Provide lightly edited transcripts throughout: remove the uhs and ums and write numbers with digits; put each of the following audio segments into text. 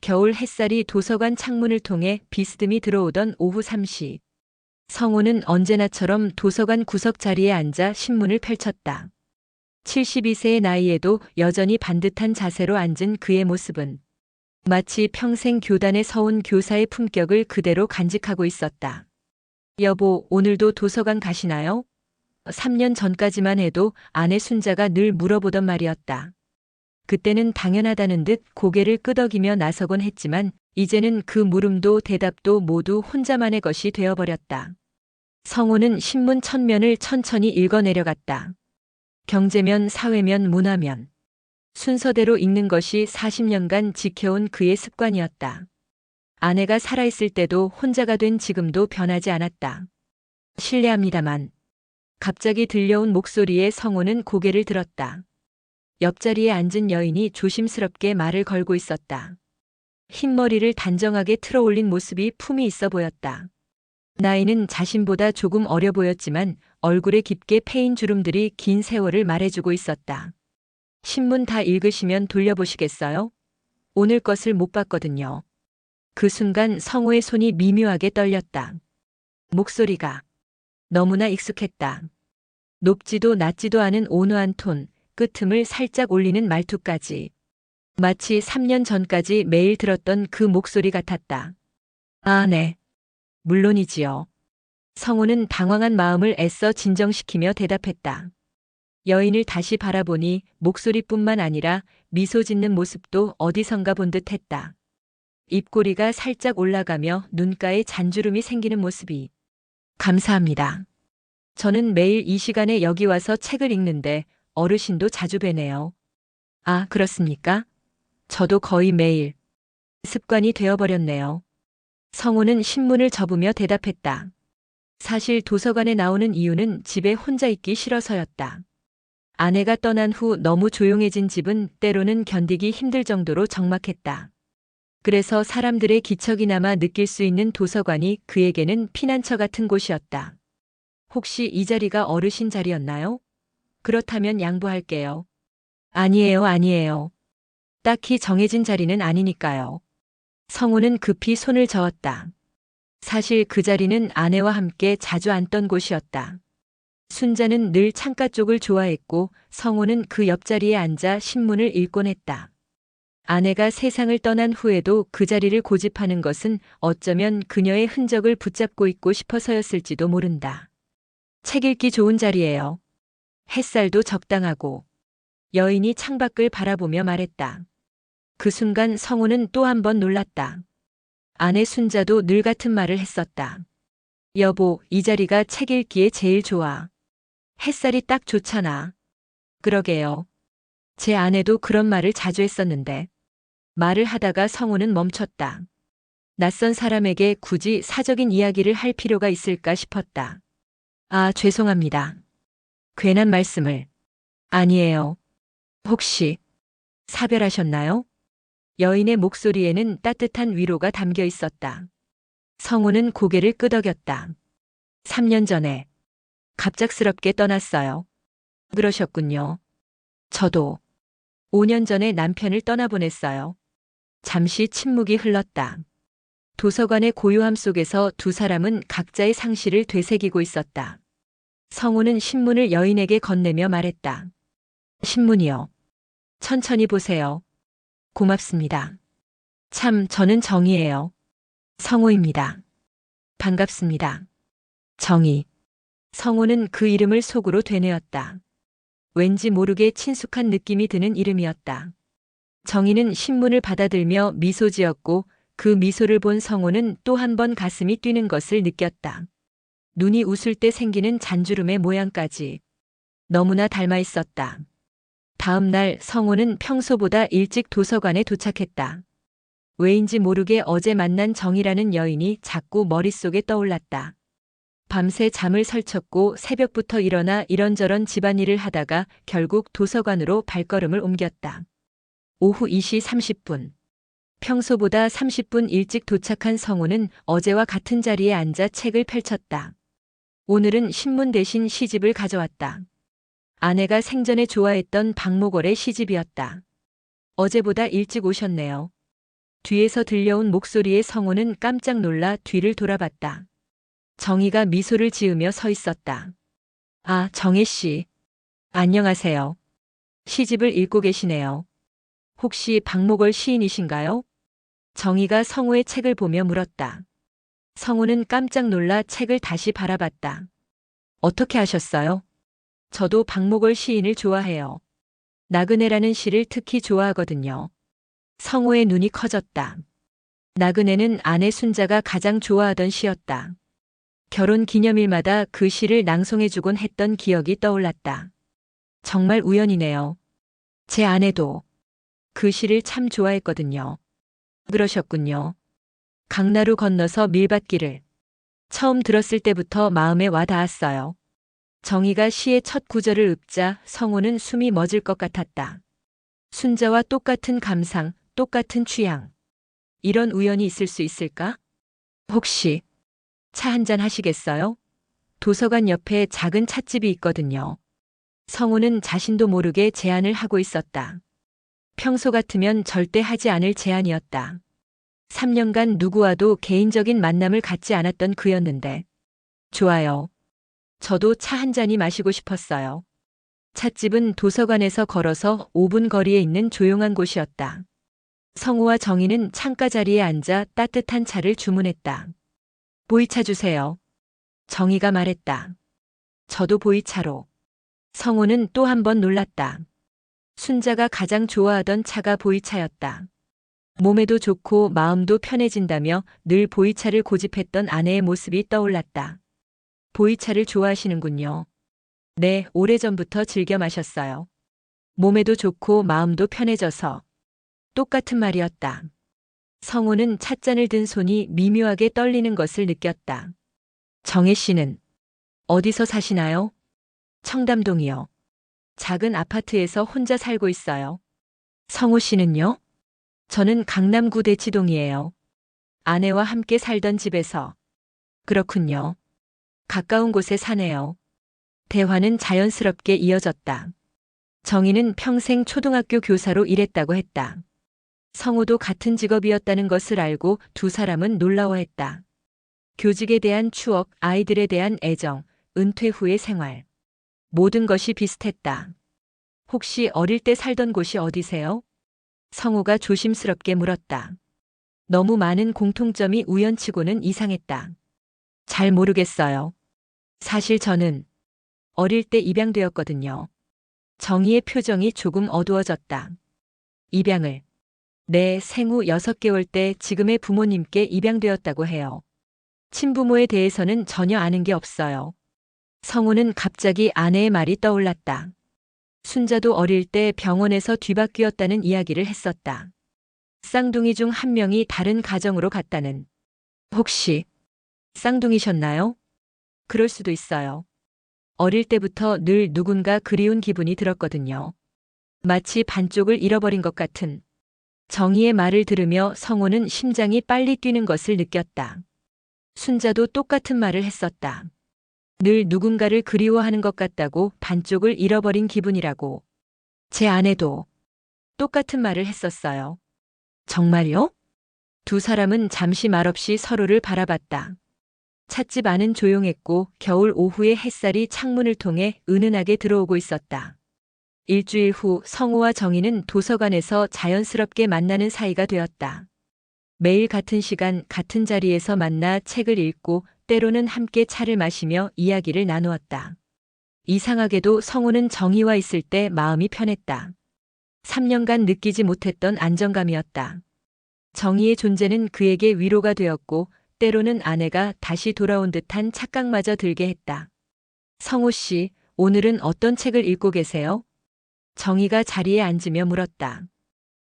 겨울 햇살이 도서관 창문을 통해 비스듬히 들어오던 오후 3시. 성호는 언제나처럼 도서관 구석 자리에 앉아 신문을 펼쳤다. 72세의 나이에도 여전히 반듯한 자세로 앉은 그의 모습은 마치 평생 교단에 서온 교사의 품격을 그대로 간직하고 있었다. 여보, 오늘도 도서관 가시나요? 3년 전까지만 해도 아내 순자가 늘 물어보던 말이었다. 그때는 당연하다는 듯 고개를 끄덕이며 나서곤 했지만 이제는 그 물음도 대답도 모두 혼자만의 것이 되어버렸다. 성호는 신문 첫 면을 천천히 읽어내려갔다. 경제면, 사회면, 문화면. 순서대로 읽는 것이 40년간 지켜온 그의 습관이었다. 아내가 살아있을 때도 혼자가 된 지금도 변하지 않았다. 실례합니다만. 갑자기 들려온 목소리에 성호는 고개를 들었다. 옆자리에 앉은 여인이 조심스럽게 말을 걸고 있었다. 흰머리를 단정하게 틀어올린 모습이 품이 있어 보였다. 나이는 자신보다 조금 어려 보였지만 얼굴에 깊게 패인 주름들이 긴 세월을 말해주고 있었다. 신문 다 읽으시면 돌려보시겠어요? 오늘 것을 못 봤거든요. 그 순간 성호의 손이 미묘하게 떨렸다. 목소리가 너무나 익숙했다. 높지도 낮지도 않은 온화한 톤, 끄틈을 살짝 올리는 말투까지. 마치 3년 전까지 매일 들었던 그 목소리 같았다. 아, 네. 물론이지요. 성호는 당황한 마음을 애써 진정시키며 대답했다. 여인을 다시 바라보니 목소리뿐만 아니라 미소 짓는 모습도 어디선가 본 듯했다. 입꼬리가 살짝 올라가며 눈가에 잔주름이 생기는 모습이. 감사합니다. 저는 매일 이 시간에 여기 와서 책을 읽는데 어르신도 자주 뵈네요. 아, 그렇습니까? 저도 거의 매일. 습관이 되어버렸네요. 성호는 신문을 접으며 대답했다. 사실 도서관에 나오는 이유는 집에 혼자 있기 싫어서였다. 아내가 떠난 후 너무 조용해진 집은 때로는 견디기 힘들 정도로 적막했다. 그래서 사람들의 기척이나마 느낄 수 있는 도서관이 그에게는 피난처 같은 곳이었다. 혹시 이 자리가 어르신 자리였나요? 그렇다면 양보할게요. 아니에요, 아니에요. 딱히 정해진 자리는 아니니까요. 성호는 급히 손을 저었다. 사실 그 자리는 아내와 함께 자주 앉던 곳이었다. 순자는 늘 창가 쪽을 좋아했고 성호는 그 옆자리에 앉아 신문을 읽곤 했다. 아내가 세상을 떠난 후에도 그 자리를 고집하는 것은 어쩌면 그녀의 흔적을 붙잡고 있고 싶어서였을지도 모른다. 책 읽기 좋은 자리예요. 햇살도 적당하고. 여인이 창밖을 바라보며 말했다. 그 순간 성호는 또 한 번 놀랐다. 아내 순자도 늘 같은 말을 했었다. 여보, 이 자리가 책 읽기에 제일 좋아. 햇살이 딱 좋잖아. 그러게요. 제 아내도 그런 말을 자주 했었는데. 말을 하다가 성호는 멈췄다. 낯선 사람에게 굳이 사적인 이야기를 할 필요가 있을까 싶었다. 아, 죄송합니다. 괜한 말씀을. 아니에요. 혹시 사별하셨나요? 여인의 목소리에는 따뜻한 위로가 담겨 있었다. 성호는 고개를 끄덕였다. 3년 전에 갑작스럽게 떠났어요. 그러셨군요. 저도 5년 전에 남편을 떠나보냈어요. 잠시 침묵이 흘렀다. 도서관의 고요함 속에서 두 사람은 각자의 상실을 되새기고 있었다. 성호는 신문을 여인에게 건네며 말했다. 신문이요. 천천히 보세요. 고맙습니다. 참, 저는 정희예요. 성호입니다. 반갑습니다. 정희. 성호는 그 이름을 속으로 되뇌었다. 왠지 모르게 친숙한 느낌이 드는 이름이었다. 정희는 신문을 받아들며 미소 지었고 그 미소를 본 성호는 또 한 번 가슴이 뛰는 것을 느꼈다. 눈이 웃을 때 생기는 잔주름의 모양까지 너무나 닮아 있었다. 다음 날 성호는 평소보다 일찍 도서관에 도착했다. 왜인지 모르게 어제 만난 정이라는 여인이 자꾸 머릿속에 떠올랐다. 밤새 잠을 설쳤고 새벽부터 일어나 이런저런 집안일을 하다가 결국 도서관으로 발걸음을 옮겼다. 오후 2시 30분. 평소보다 30분 일찍 도착한 성호는 어제와 같은 자리에 앉아 책을 펼쳤다. 오늘은 신문 대신 시집을 가져왔다. 아내가 생전에 좋아했던 박목월의 시집이었다. 어제보다 일찍 오셨네요. 뒤에서 들려온 목소리에 성호는 깜짝 놀라 뒤를 돌아봤다. 정희가 미소를 지으며 서 있었다. 아, 정혜 씨. 안녕하세요. 시집을 읽고 계시네요. 혹시 박목월 시인이신가요? 정희가 성호의 책을 보며 물었다. 성호는 깜짝 놀라 책을 다시 바라봤다. 어떻게 하셨어요? 저도 박목월 시인을 좋아해요. 나그네라는 시를 특히 좋아하거든요. 성호의 눈이 커졌다. 나그네는 아내 순자가 가장 좋아하던 시였다. 결혼 기념일마다 그 시를 낭송해주곤 했던 기억이 떠올랐다. 정말 우연이네요. 제 아내도 그 시를 참 좋아했거든요. 그러셨군요. 강나루 건너서 밀밭길을 처음 들었을 때부터 마음에 와 닿았어요. 정희가 시의 첫 구절을 읊자 성호는 숨이 멎을 것 같았다. 순자와 똑같은 감상, 똑같은 취향. 이런 우연이 있을 수 있을까? 혹시 차 한잔 하시겠어요? 도서관 옆에 작은 찻집이 있거든요. 성호는 자신도 모르게 제안을 하고 있었다. 평소 같으면 절대 하지 않을 제안이었다. 3년간 누구와도 개인적인 만남을 갖지 않았던 그였는데. 좋아요. 저도 차 한 잔이 마시고 싶었어요. 찻집은 도서관에서 걸어서 5분 거리에 있는 조용한 곳이었다. 성호와 정희는 창가 자리에 앉아 따뜻한 차를 주문했다. 보이차 주세요. 정희가 말했다. 저도 보이차로. 성호는 또 한 번 놀랐다. 순자가 가장 좋아하던 차가 보이차였다. 몸에도 좋고 마음도 편해진다며 늘 보이차를 고집했던 아내의 모습이 떠올랐다. 보이차를 좋아하시는군요. 네, 오래전부터 즐겨 마셨어요. 몸에도 좋고 마음도 편해져서. 똑같은 말이었다. 성호는 찻잔을 든 손이 미묘하게 떨리는 것을 느꼈다. 정혜 씨는 어디서 사시나요? 청담동이요. 작은 아파트에서 혼자 살고 있어요. 성호 씨는요? 저는 강남구 대치동이에요. 아내와 함께 살던 집에서. 그렇군요. 가까운 곳에 사네요. 대화는 자연스럽게 이어졌다. 정희는 평생 초등학교 교사로 일했다고 했다. 성호도 같은 직업이었다는 것을 알고 두 사람은 놀라워했다. 교직에 대한 추억, 아이들에 대한 애정, 은퇴 후의 생활. 모든 것이 비슷했다. 혹시 어릴 때 살던 곳이 어디세요? 성호가 조심스럽게 물었다. 너무 많은 공통점이 우연치고는 이상했다. 잘 모르겠어요. 사실 저는 어릴 때 입양되었거든요. 정희의 표정이 조금 어두워졌다. 입양을. 네, 생후 6개월 때 지금의 부모님께 입양되었다고 해요. 친부모에 대해서는 전혀 아는 게 없어요. 성호는 갑자기 아내의 말이 떠올랐다. 순자도 어릴 때 병원에서 뒤바뀌었다는 이야기를 했었다. 쌍둥이 중 한 명이 다른 가정으로 갔다는. 혹시 쌍둥이셨나요? 그럴 수도 있어요. 어릴 때부터 늘 누군가 그리운 기분이 들었거든요. 마치 반쪽을 잃어버린 것 같은. 정희의 말을 들으며 성호는 심장이 빨리 뛰는 것을 느꼈다. 순자도 똑같은 말을 했었다. 늘 누군가를 그리워하는 것 같다고 반쪽을 잃어버린 기분이라고. 제 아내도 똑같은 말을 했었어요. 정말요? 두 사람은 잠시 말없이 서로를 바라봤다. 찻집 안은 조용했고 겨울 오후의 햇살이 창문을 통해 은은하게 들어오고 있었다. 일주일 후 성호와 정희는 도서관에서 자연스럽게 만나는 사이가 되었다. 매일 같은 시간 같은 자리에서 만나 책을 읽고 때로는 함께 차를 마시며 이야기를 나누었다. 이상하게도 성호는 정희와 있을 때 마음이 편했다. 3년간 느끼지 못했던 안정감이었다. 정희의 존재는 그에게 위로가 되었고 때로는 아내가 다시 돌아온 듯한 착각마저 들게 했다. 성호 씨, 오늘은 어떤 책을 읽고 계세요? 정희가 자리에 앉으며 물었다.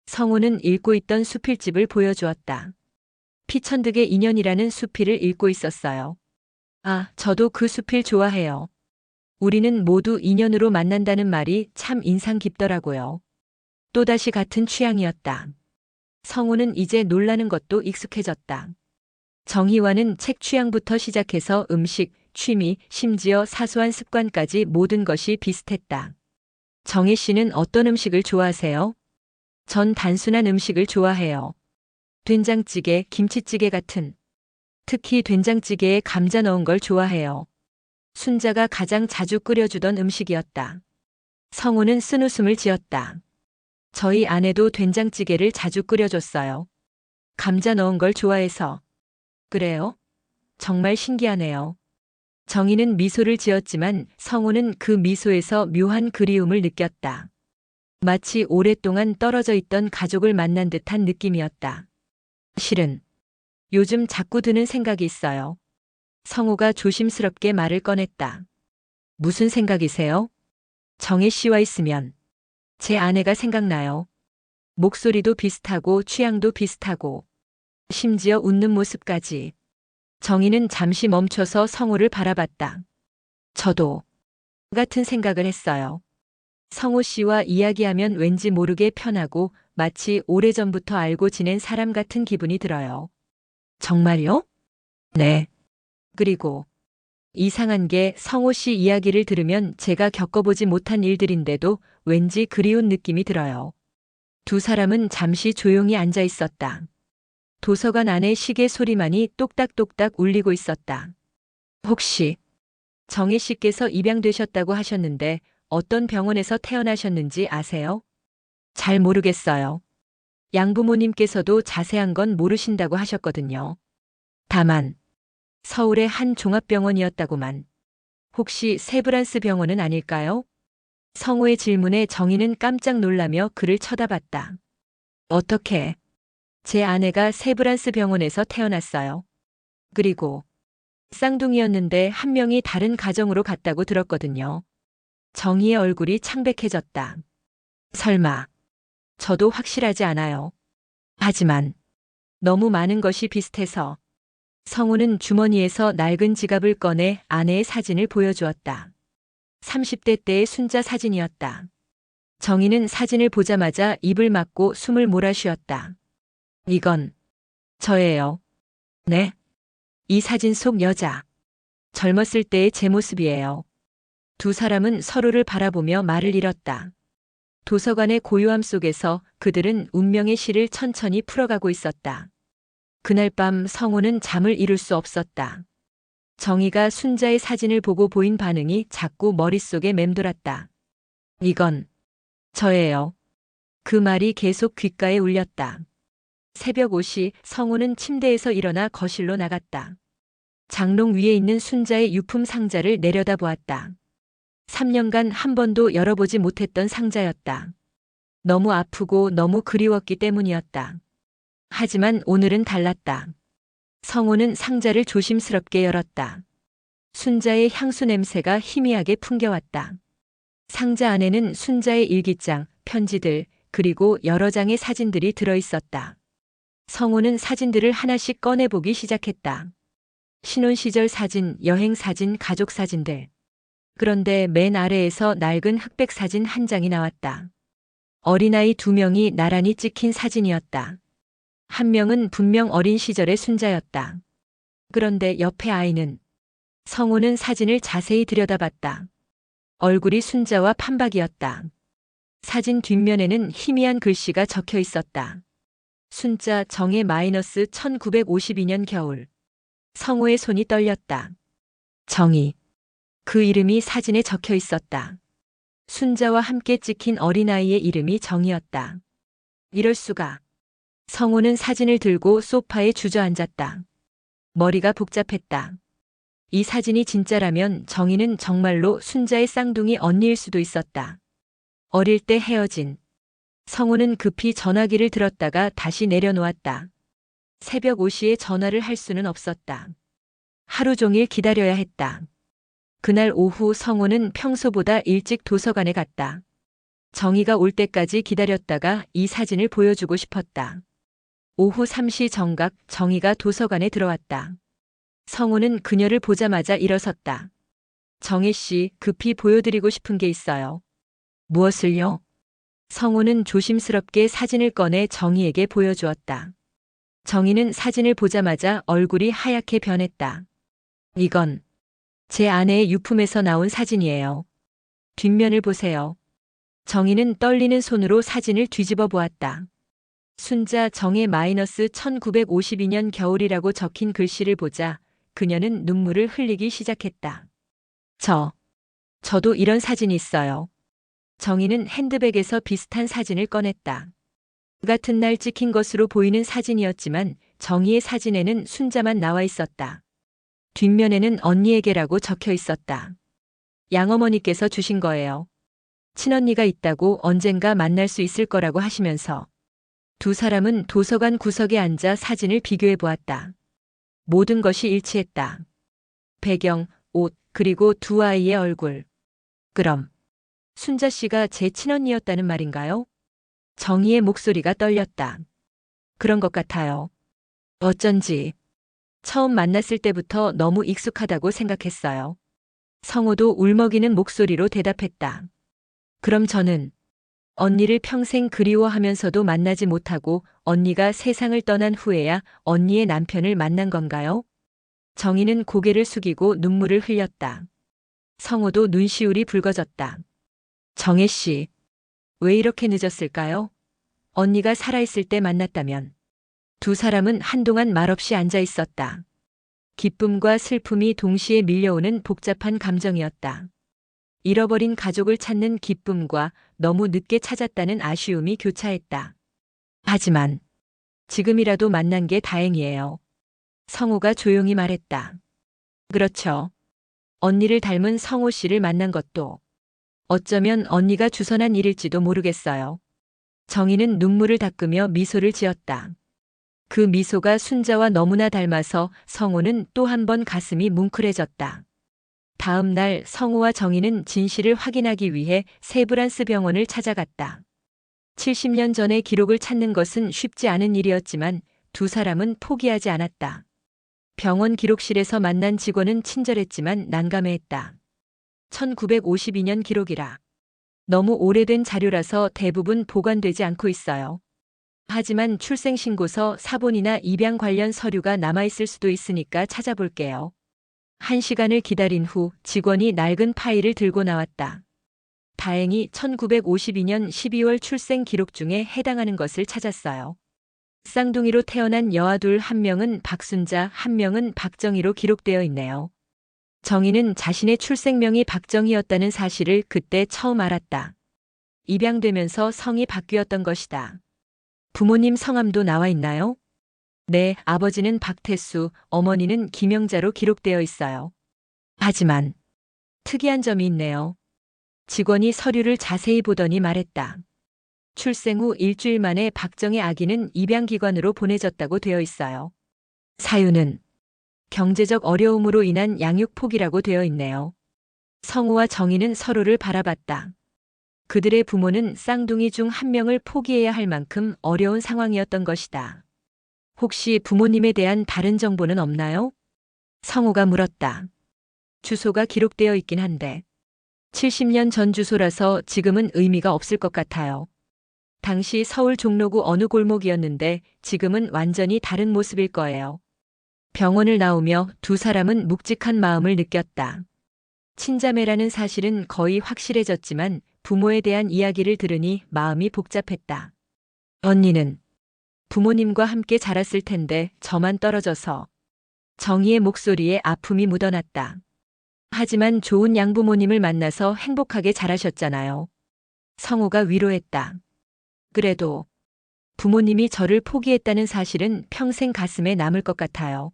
성호는 읽고 있던 수필집을 보여주었다. 피천득의 인연이라는 수필을 읽고 있었어요. 아, 저도 그 수필 좋아해요. 우리는 모두 인연으로 만난다는 말이 참 인상 깊더라고요. 또다시 같은 취향이었다. 성호는 이제 놀라는 것도 익숙해졌다. 정희와는 책 취향부터 시작해서 음식, 취미, 심지어 사소한 습관까지 모든 것이 비슷했다. 정혜 씨는 어떤 음식을 좋아하세요? 전 단순한 음식을 좋아해요. 된장찌개, 김치찌개 같은. 특히 된장찌개에 감자 넣은 걸 좋아해요. 순자가 가장 자주 끓여주던 음식이었다. 성우는 쓴웃음을 지었다. 저희 아내도 된장찌개를 자주 끓여줬어요. 감자 넣은 걸 좋아해서. 그래요? 정말 신기하네요. 정희는 미소를 지었지만 성우는 그 미소에서 묘한 그리움을 느꼈다. 마치 오랫동안 떨어져 있던 가족을 만난 듯한 느낌이었다. 실은 요즘 자꾸 드는 생각이 있어요. 성우가 조심스럽게 말을 꺼냈다. 무슨 생각이세요? 정혜 씨와 있으면 제 아내가 생각나요. 목소리도 비슷하고 취향도 비슷하고 심지어 웃는 모습까지. 정희는 잠시 멈춰서 성우를 바라봤다. 저도 같은 생각을 했어요. 성우 씨와 이야기하면 왠지 모르게 편하고 마치 오래전부터 알고 지낸 사람 같은 기분이 들어요. 정말요? 네. 그리고 이상한 게 성우 씨 이야기를 들으면 제가 겪어보지 못한 일들인데도 왠지 그리운 느낌이 들어요. 두 사람은 잠시 조용히 앉아 있었다. 도서관 안에 시계 소리만이 똑딱똑딱 울리고 있었다. 혹시 정혜 씨께서 입양되셨다고 하셨는데 어떤 병원에서 태어나셨는지 아세요? 잘 모르겠어요. 양부모님께서도 자세한 건 모르신다고 하셨거든요. 다만 서울의 한 종합병원이었다고만. 혹시 세브란스 병원은 아닐까요? 성우의 질문에 정희는 깜짝 놀라며 그를 쳐다봤다. 어떻게? 제 아내가 세브란스 병원에서 태어났어요. 그리고 쌍둥이였는데 한 명이 다른 가정으로 갔다고 들었거든요. 정희의 얼굴이 창백해졌다. 설마. 저도 확실하지 않아요. 하지만 너무 많은 것이 비슷해서. 성우는 주머니에서 낡은 지갑을 꺼내 아내의 사진을 보여주었다. 30대 때의 순자 사진이었다. 정희는 사진을 보자마자 입을 막고 숨을 몰아쉬었다. 이건 저예요. 네. 이 사진 속 여자. 젊었을 때의 제 모습이에요. 두 사람은 서로를 바라보며 말을 잃었다. 도서관의 고요함 속에서 그들은 운명의 시를 천천히 풀어가고 있었다. 그날 밤 성우는 잠을 이룰 수 없었다. 정희가 순자의 사진을 보고 보인 반응이 자꾸 머릿속에 맴돌았다. 이건 저예요. 그 말이 계속 귓가에 울렸다. 새벽 5시 성우는 침대에서 일어나 거실로 나갔다. 장롱 위에 있는 순자의 유품 상자를 내려다보았다. 3년간 한 번도 열어보지 못했던 상자였다. 너무 아프고 너무 그리웠기 때문이었다. 하지만 오늘은 달랐다. 성우는 상자를 조심스럽게 열었다. 순자의 향수 냄새가 희미하게 풍겨왔다. 상자 안에는 순자의 일기장, 편지들, 그리고 여러 장의 사진들이 들어있었다. 성우는 사진들을 하나씩 꺼내보기 시작했다. 신혼 시절 사진, 여행 사진, 가족 사진들. 그런데 맨 아래에서 낡은 흑백 사진 한 장이 나왔다. 어린아이 2명이 나란히 찍힌 사진이었다. 한 명은 분명 어린 시절의 순자였다. 그런데 옆에 아이는. 성우는 사진을 자세히 들여다봤다. 얼굴이 순자와 판박이었다. 사진 뒷면에는 희미한 글씨가 적혀 있었다. 순자 정혜 마이너스 1952년 겨울. 성우의 손이 떨렸다. 정희. 그 이름이 사진에 적혀 있었다. 순자와 함께 찍힌 어린아이의 이름이 정희였다. 이럴 수가. 성우는 사진을 들고 소파에 주저앉았다. 머리가 복잡했다. 이 사진이 진짜라면 정희는 정말로 순자의 쌍둥이 언니일 수도 있었다. 어릴 때 헤어진. 성우는 급히 전화기를 들었다가 다시 내려놓았다. 새벽 5시에 전화를 할 수는 없었다. 하루 종일 기다려야 했다. 그날 오후 성우는 평소보다 일찍 도서관에 갔다. 정희가 올 때까지 기다렸다가 이 사진을 보여주고 싶었다. 오후 3시 정각 정희가 도서관에 들어왔다. 성우는 그녀를 보자마자 일어섰다. 정혜 씨, 급히 보여드리고 싶은 게 있어요. 무엇을요? 성우는 조심스럽게 사진을 꺼내 정희에게 보여주었다. 정희는 사진을 보자마자 얼굴이 하얗게 변했다. 이건 제 아내의 유품에서 나온 사진이에요. 뒷면을 보세요. 정희는 떨리는 손으로 사진을 뒤집어 보았다. 순자 정의 -1952년 겨울이라고 적힌 글씨를 보자 그녀는 눈물을 흘리기 시작했다. 저도 이런 사진이 있어요. 정희는 핸드백에서 비슷한 사진을 꺼냈다. 같은 날 찍힌 것으로 보이는 사진이었지만 정희의 사진에는 순자만 나와 있었다. 뒷면에는 언니에게라고 적혀 있었다. 양어머니께서 주신 거예요. 친언니가 있다고 언젠가 만날 수 있을 거라고 하시면서 두 사람은 도서관 구석에 앉아 사진을 비교해 보았다. 모든 것이 일치했다. 배경, 옷, 그리고 두 아이의 얼굴. 그럼 순자 씨가 제 친언니였다는 말인가요? 정희의 목소리가 떨렸다. 그런 것 같아요. 어쩐지 처음 만났을 때부터 너무 익숙하다고 생각했어요. 성호도 울먹이는 목소리로 대답했다. 그럼 저는 언니를 평생 그리워하면서도 만나지 못하고 언니가 세상을 떠난 후에야 언니의 남편을 만난 건가요? 정희는 고개를 숙이고 눈물을 흘렸다. 성호도 눈시울이 붉어졌다. 정혜 씨, 왜 이렇게 늦었을까요? 언니가 살아있을 때 만났다면. 두 사람은 한동안 말없이 앉아 있었다. 기쁨과 슬픔이 동시에 밀려오는 복잡한 감정이었다. 잃어버린 가족을 찾는 기쁨과 너무 늦게 찾았다는 아쉬움이 교차했다. 하지만 지금이라도 만난 게 다행이에요. 성호가 조용히 말했다. 그렇죠. 언니를 닮은 성호 씨를 만난 것도 어쩌면 언니가 주선한 일일지도 모르겠어요. 정희는 눈물을 닦으며 미소를 지었다. 그 미소가 순자와 너무나 닮아서 성호는 또 한 번 가슴이 뭉클해졌다. 다음 날 성호와 정희는 진실을 확인하기 위해 세브란스 병원을 찾아갔다. 70년 전의 기록을 찾는 것은 쉽지 않은 일이었지만 두 사람은 포기하지 않았다. 병원 기록실에서 만난 직원은 친절했지만 난감해했다. 1952년 기록이라. 너무 오래된 자료라서 대부분 보관되지 않고 있어요. 하지만 출생신고서, 사본이나 입양 관련 서류가 남아있을 수도 있으니까 찾아볼게요. 1시간을 기다린 후 직원이 낡은 파일을 들고 나왔다. 다행히 1952년 12월 출생 기록 중에 해당하는 것을 찾았어요. 쌍둥이로 태어난 여아둘, 한 명은 박순자, 한 명은 박정희로 기록되어 있네요. 정희는 자신의 출생명이 박정희였다는 사실을 그때 처음 알았다. 입양되면서 성이 바뀌었던 것이다. 부모님 성함도 나와 있나요? 네, 아버지는 박태수, 어머니는 김영자로 기록되어 있어요. 하지만 특이한 점이 있네요. 직원이 서류를 자세히 보더니 말했다. 출생 후 일주일 만에 박정희 아기는 입양기관으로 보내졌다고 되어 있어요. 사유는 경제적 어려움으로 인한 양육 포기라고 되어 있네요. 성우와 정희는 서로를 바라봤다. 그들의 부모는 쌍둥이 중 한 명을 포기해야 할 만큼 어려운 상황이었던 것이다. 혹시 부모님에 대한 다른 정보는 없나요? 성우가 물었다. 주소가 기록되어 있긴 한데 70년 전 주소라서 지금은 의미가 없을 것 같아요. 당시 서울 종로구 어느 골목이었는데 지금은 완전히 다른 모습일 거예요. 병원을 나오며 두 사람은 묵직한 마음을 느꼈다. 친자매라는 사실은 거의 확실해졌지만 부모에 대한 이야기를 들으니 마음이 복잡했다. 언니는 부모님과 함께 자랐을 텐데 저만 떨어져서. 정희의 목소리에 아픔이 묻어났다. 하지만 좋은 양부모님을 만나서 행복하게 자라셨잖아요. 성우가 위로했다. 그래도 부모님이 저를 포기했다는 사실은 평생 가슴에 남을 것 같아요.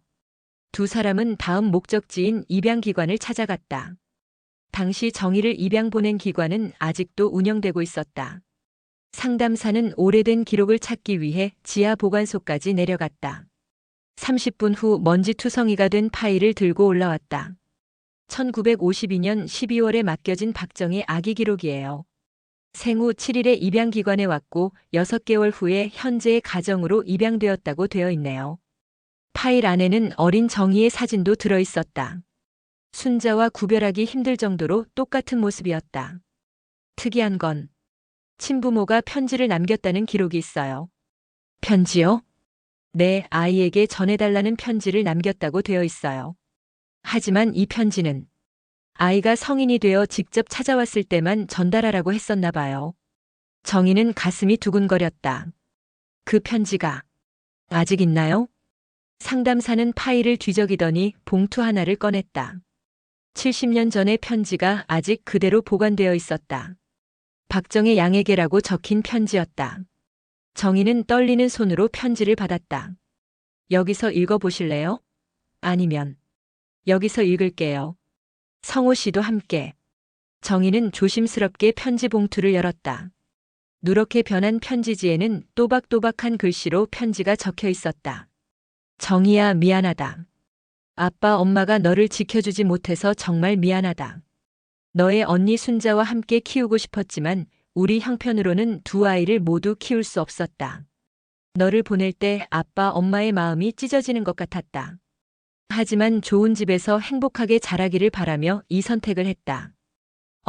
두 사람은 다음 목적지인 입양기관을 찾아갔다. 당시 정희를 입양 보낸 기관은 아직도 운영되고 있었다. 상담사는 오래된 기록을 찾기 위해 지하 보관소까지 내려갔다. 30분 후 먼지투성이가 된 파일을 들고 올라왔다. 1952년 12월에 맡겨진 박정희 아기 기록이에요. 생후 7일에 입양기관에 왔고 6개월 후에 현재의 가정으로 입양되었다고 되어 있네요. 파일 안에는 어린 정희의 사진도 들어 있었다. 순자와 구별하기 힘들 정도로 똑같은 모습이었다. 특이한 건 친부모가 편지를 남겼다는 기록이 있어요. 편지요? 네, 아이에게 전해달라는 편지를 남겼다고 되어 있어요. 하지만 이 편지는 아이가 성인이 되어 직접 찾아왔을 때만 전달하라고 했었나 봐요. 정희는 가슴이 두근거렸다. 그 편지가 아직 있나요? 상담사는 파일을 뒤적이더니 봉투 하나를 꺼냈다. 70년 전의 편지가 아직 그대로 보관되어 있었다. 박정의 양에게라고 적힌 편지였다. 정희는 떨리는 손으로 편지를 받았다. 여기서 읽어보실래요? 아니면 여기서 읽을게요. 성호 씨도 함께. 정희는 조심스럽게 편지 봉투를 열었다. 누렇게 변한 편지지에는 또박또박한 글씨로 편지가 적혀 있었다. 정희야, 미안하다. 아빠, 엄마가 너를 지켜주지 못해서 정말 미안하다. 너의 언니 순자와 함께 키우고 싶었지만 우리 형편으로는 두 아이를 모두 키울 수 없었다. 너를 보낼 때 아빠, 엄마의 마음이 찢어지는 것 같았다. 하지만 좋은 집에서 행복하게 자라기를 바라며 이 선택을 했다.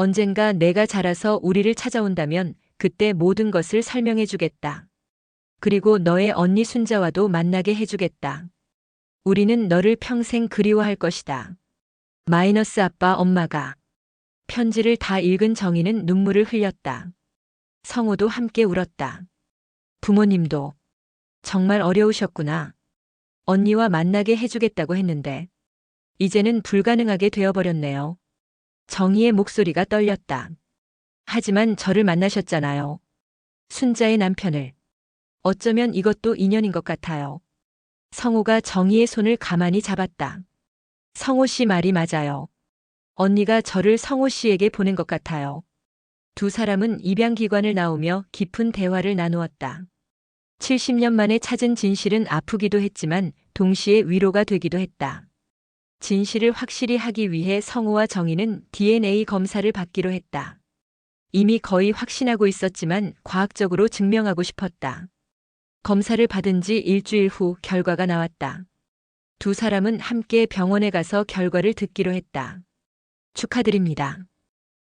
언젠가 내가 자라서 우리를 찾아온다면 그때 모든 것을 설명해 주겠다. 그리고 너의 언니 순자와도 만나게 해주겠다. 우리는 너를 평생 그리워할 것이다. 마이너스 아빠, 엄마가. 편지를 다 읽은 정희는 눈물을 흘렸다. 성호도 함께 울었다. 부모님도 정말 어려우셨구나. 언니와 만나게 해주겠다고 했는데 이제는 불가능하게 되어버렸네요. 정희의 목소리가 떨렸다. 하지만 저를 만나셨잖아요. 순자의 남편을. 어쩌면 이것도 인연인 것 같아요. 성호가 정희의 손을 가만히 잡았다. 성호 씨 말이 맞아요. 언니가 저를 성호 씨에게 보낸 것 같아요. 두 사람은 입양기관을 나오며 깊은 대화를 나누었다. 70년 만에 찾은 진실은 아프기도 했지만 동시에 위로가 되기도 했다. 진실을 확실히 하기 위해 성호와 정희는 DNA 검사를 받기로 했다. 이미 거의 확신하고 있었지만 과학적으로 증명하고 싶었다. 검사를 받은 지 일주일 후 결과가 나왔다. 두 사람은 함께 병원에 가서 결과를 듣기로 했다. 축하드립니다.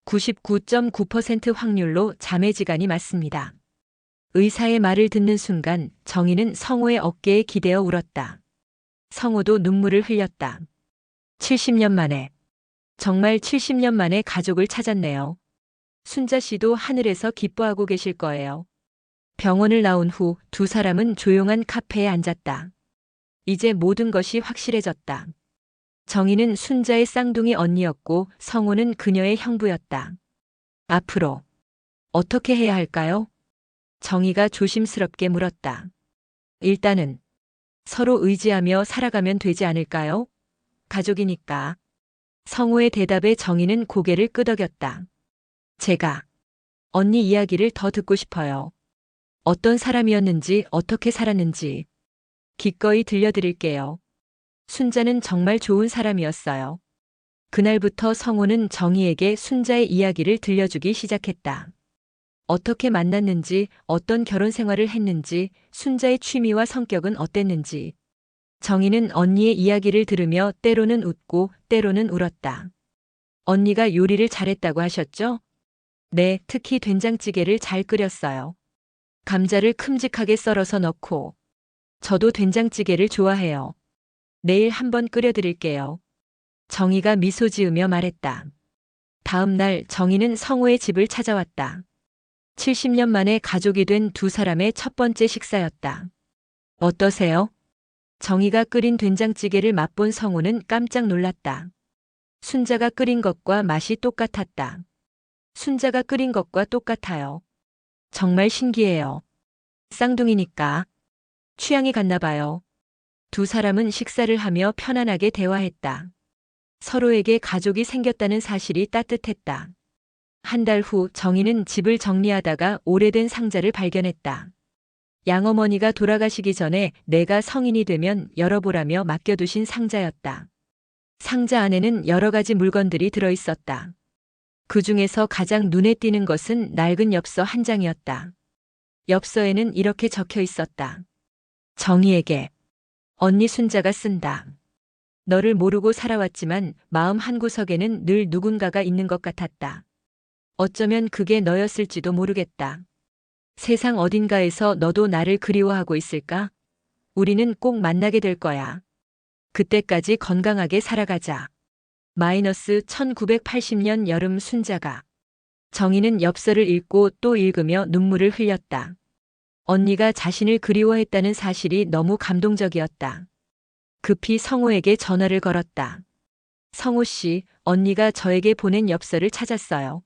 99.9% 확률로 자매지간이 맞습니다. 의사의 말을 듣는 순간 정희는 성호의 어깨에 기대어 울었다. 성호도 눈물을 흘렸다. 70년 만에, 정말 70년 만에 가족을 찾았네요. 순자 씨도 하늘에서 기뻐하고 계실 거예요. 병원을 나온 후 두 사람은 조용한 카페에 앉았다. 이제 모든 것이 확실해졌다. 정희는 순자의 쌍둥이 언니였고 성호는 그녀의 형부였다. 앞으로 어떻게 해야 할까요? 정희가 조심스럽게 물었다. 일단은 서로 의지하며 살아가면 되지 않을까요? 가족이니까. 성호의 대답에 정희는 고개를 끄덕였다. 제가 언니 이야기를 더 듣고 싶어요. 어떤 사람이었는지, 어떻게 살았는지 기꺼이 들려드릴게요. 순자는 정말 좋은 사람이었어요. 그날부터 성호는 정희에게 순자의 이야기를 들려주기 시작했다. 어떻게 만났는지, 어떤 결혼 생활을 했는지, 순자의 취미와 성격은 어땠는지. 정희는 언니의 이야기를 들으며 때로는 웃고 때로는 울었다. 언니가 요리를 잘했다고 하셨죠? 네, 특히 된장찌개를 잘 끓였어요. 감자를 큼직하게 썰어서 넣고. 저도 된장찌개를 좋아해요. 내일 한번 끓여드릴게요. 정희가 미소 지으며 말했다. 다음 날 정희는 성호의 집을 찾아왔다. 70년 만에 가족이 된 두 사람의 첫 번째 식사였다. 어떠세요? 정희가 끓인 된장찌개를 맛본 성호는 깜짝 놀랐다. 순자가 끓인 것과 맛이 똑같았다. 순자가 끓인 것과 똑같아요. 정말 신기해요. 쌍둥이니까. 취향이 같나 봐요. 두 사람은 식사를 하며 편안하게 대화했다. 서로에게 가족이 생겼다는 사실이 따뜻했다. 한 달 후 정희는 집을 정리하다가 오래된 상자를 발견했다. 양어머니가 돌아가시기 전에 내가 성인이 되면 열어보라며 맡겨두신 상자였다. 상자 안에는 여러 가지 물건들이 들어있었다. 그 중에서 가장 눈에 띄는 것은 낡은 엽서 한 장이었다. 엽서에는 이렇게 적혀 있었다. 정희에게. 언니 순자가 쓴다. 너를 모르고 살아왔지만 마음 한구석에는 늘 누군가가 있는 것 같았다. 어쩌면 그게 너였을지도 모르겠다. 세상 어딘가에서 너도 나를 그리워하고 있을까? 우리는 꼭 만나게 될 거야. 그때까지 건강하게 살아가자. 마이너스 1980년 여름 순자가. 정희는 엽서를 읽고 또 읽으며 눈물을 흘렸다. 언니가 자신을 그리워했다는 사실이 너무 감동적이었다. 급히 성호에게 전화를 걸었다. 성호 씨, 언니가 저에게 보낸 엽서를 찾았어요.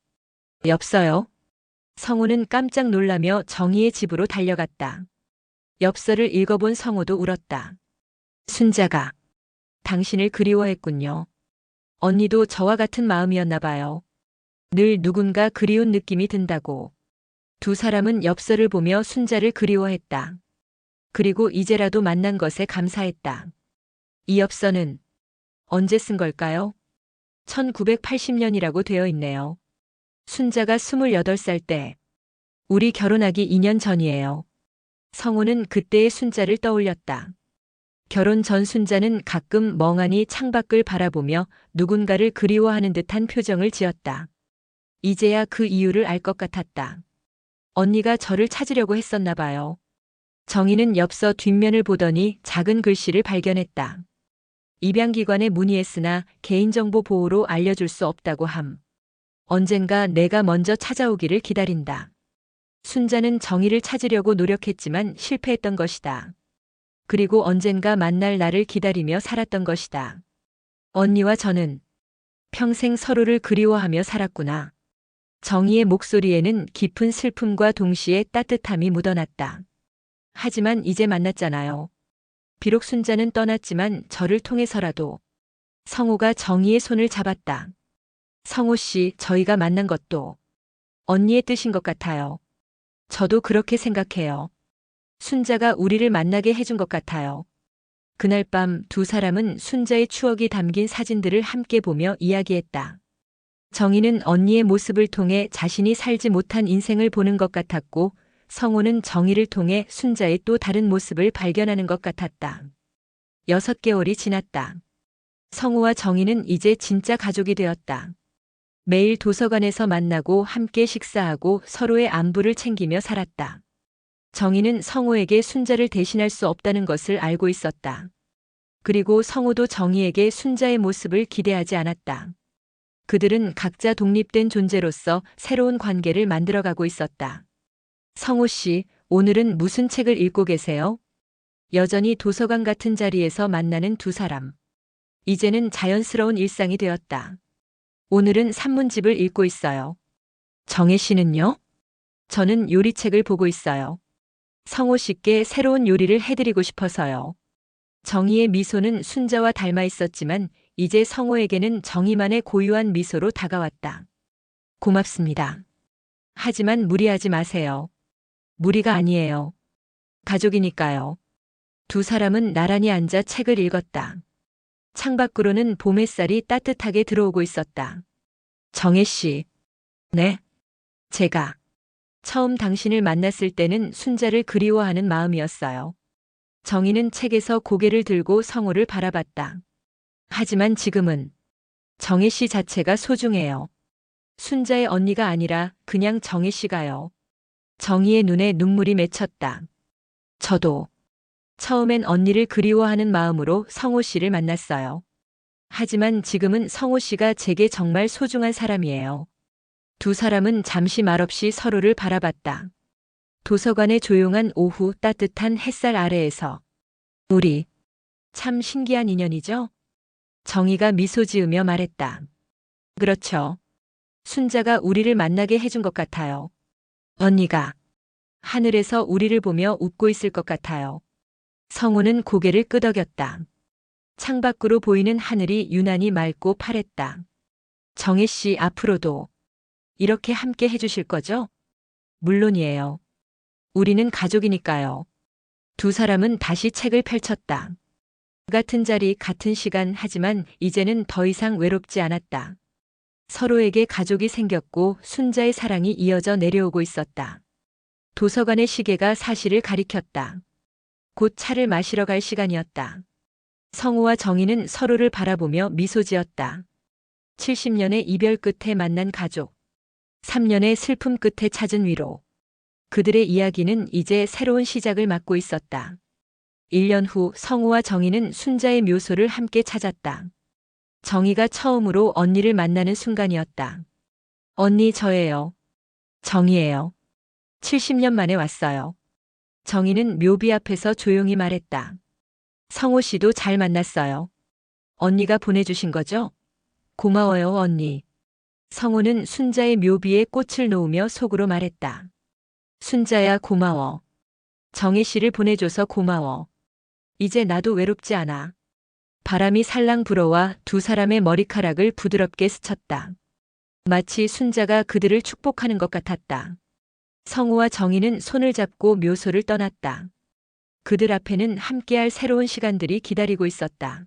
엽서요? 성호는 깜짝 놀라며 정희의 집으로 달려갔다. 엽서를 읽어본 성호도 울었다. 순자가 당신을 그리워했군요. 언니도 저와 같은 마음이었나 봐요. 늘 누군가 그리운 느낌이 든다고. 두 사람은 엽서를 보며 순자를 그리워했다. 그리고 이제라도 만난 것에 감사했다. 이 엽서는 언제 쓴 걸까요? 1980년이라고 되어 있네요. 순자가 28살 때. 우리 결혼하기 2년 전이에요. 성호는 그때의 순자를 떠올렸다. 결혼 전 순자는 가끔 멍하니 창밖을 바라보며 누군가를 그리워하는 듯한 표정을 지었다. 이제야 그 이유를 알 것 같았다. 언니가 저를 찾으려고 했었나 봐요. 정희는 엽서 뒷면을 보더니 작은 글씨를 발견했다. 입양기관에 문의했으나 개인정보 보호로 알려줄 수 없다고 함. 언젠가 내가 먼저 찾아오기를 기다린다. 순자는 정희를 찾으려고 노력했지만 실패했던 것이다. 그리고 언젠가 만날 날을 기다리며 살았던 것이다. 언니와 저는 평생 서로를 그리워하며 살았구나. 정희의 목소리에는 깊은 슬픔과 동시에 따뜻함이 묻어났다. 하지만 이제 만났잖아요. 비록 순자는 떠났지만 저를 통해서라도. 성호가 정희의 손을 잡았다. 성호 씨, 저희가 만난 것도 언니의 뜻인 것 같아요. 저도 그렇게 생각해요. 순자가 우리를 만나게 해준 것 같아요. 그날 밤 두 사람은 순자의 추억이 담긴 사진들을 함께 보며 이야기했다. 정희는 언니의 모습을 통해 자신이 살지 못한 인생을 보는 것 같았고, 성호는 정희를 통해 순자의 또 다른 모습을 발견하는 것 같았다. 6개월이 지났다. 성호와 정희는 이제 진짜 가족이 되었다. 매일 도서관에서 만나고 함께 식사하고 서로의 안부를 챙기며 살았다. 정희는 성호에게 순자를 대신할 수 없다는 것을 알고 있었다. 그리고 성호도 정희에게 순자의 모습을 기대하지 않았다. 그들은 각자 독립된 존재로서 새로운 관계를 만들어가고 있었다. 성호 씨, 오늘은 무슨 책을 읽고 계세요? 여전히 도서관 같은 자리에서 만나는 두 사람. 이제는 자연스러운 일상이 되었다. 오늘은 산문집을 읽고 있어요. 정혜 씨는요? 저는 요리책을 보고 있어요. 성호 씨께 새로운 요리를 해드리고 싶어서요. 정희의 미소는 순자와 닮아 있었지만 이제 성호에게는 정희만의 고유한 미소로 다가왔다. 고맙습니다. 하지만 무리하지 마세요. 무리가 아니에요. 가족이니까요. 두 사람은 나란히 앉아 책을 읽었다. 창밖으로는 봄 햇살이 따뜻하게 들어오고 있었다. 정혜 씨. 네. 제가 처음 당신을 만났을 때는 순자를 그리워하는 마음이었어요. 정희는 책에서 고개를 들고 성호를 바라봤다. 하지만 지금은 정혜 씨 자체가 소중해요. 순자의 언니가 아니라 그냥 정혜 씨가요. 정희의 눈에 눈물이 맺혔다. 저도 처음엔 언니를 그리워하는 마음으로 성호 씨를 만났어요. 하지만 지금은 성호 씨가 제게 정말 소중한 사람이에요. 두 사람은 잠시 말없이 서로를 바라봤다. 도서관의 조용한 오후 따뜻한 햇살 아래에서 우리 참 신기한 인연이죠? 정희가 미소 지으며 말했다. 그렇죠. 순자가 우리를 만나게 해준 것 같아요. 언니가 하늘에서 우리를 보며 웃고 있을 것 같아요. 성호는 고개를 끄덕였다. 창밖으로 보이는 하늘이 유난히 맑고 파랬다. 정혜 씨, 앞으로도 이렇게 함께 해주실 거죠? 물론이에요. 우리는 가족이니까요. 두 사람은 다시 책을 펼쳤다. 같은 자리, 같은 시간, 하지만 이제는 더 이상 외롭지 않았다. 서로에게 가족이 생겼고 순자의 사랑이 이어져 내려오고 있었다. 도서관의 시계가 사실을 가리켰다. 곧 차를 마시러 갈 시간이었다. 성호와 정희는 서로를 바라보며 미소 지었다. 70년의 이별 끝에 만난 가족. 3년의 슬픔 끝에 찾은 위로. 그들의 이야기는 이제 새로운 시작을 맞고 있었다. 1년 후 성호와 정희는 순자의 묘소를 함께 찾았다. 정희가 처음으로 언니를 만나는 순간이었다. 언니, 저예요. 정희예요. 70년 만에 왔어요. 정희는 묘비 앞에서 조용히 말했다. 성호 씨도 잘 만났어요. 언니가 보내주신 거죠? 고마워요, 언니. 성호는 순자의 묘비에 꽃을 놓으며 속으로 말했다. 순자야, 고마워. 정희 씨를 보내줘서 고마워. 이제 나도 외롭지 않아. 바람이 살랑 불어와 두 사람의 머리카락을 부드럽게 스쳤다. 마치 순자가 그들을 축복하는 것 같았다. 성우와 정희는 손을 잡고 묘소를 떠났다. 그들 앞에는 함께할 새로운 시간들이 기다리고 있었다.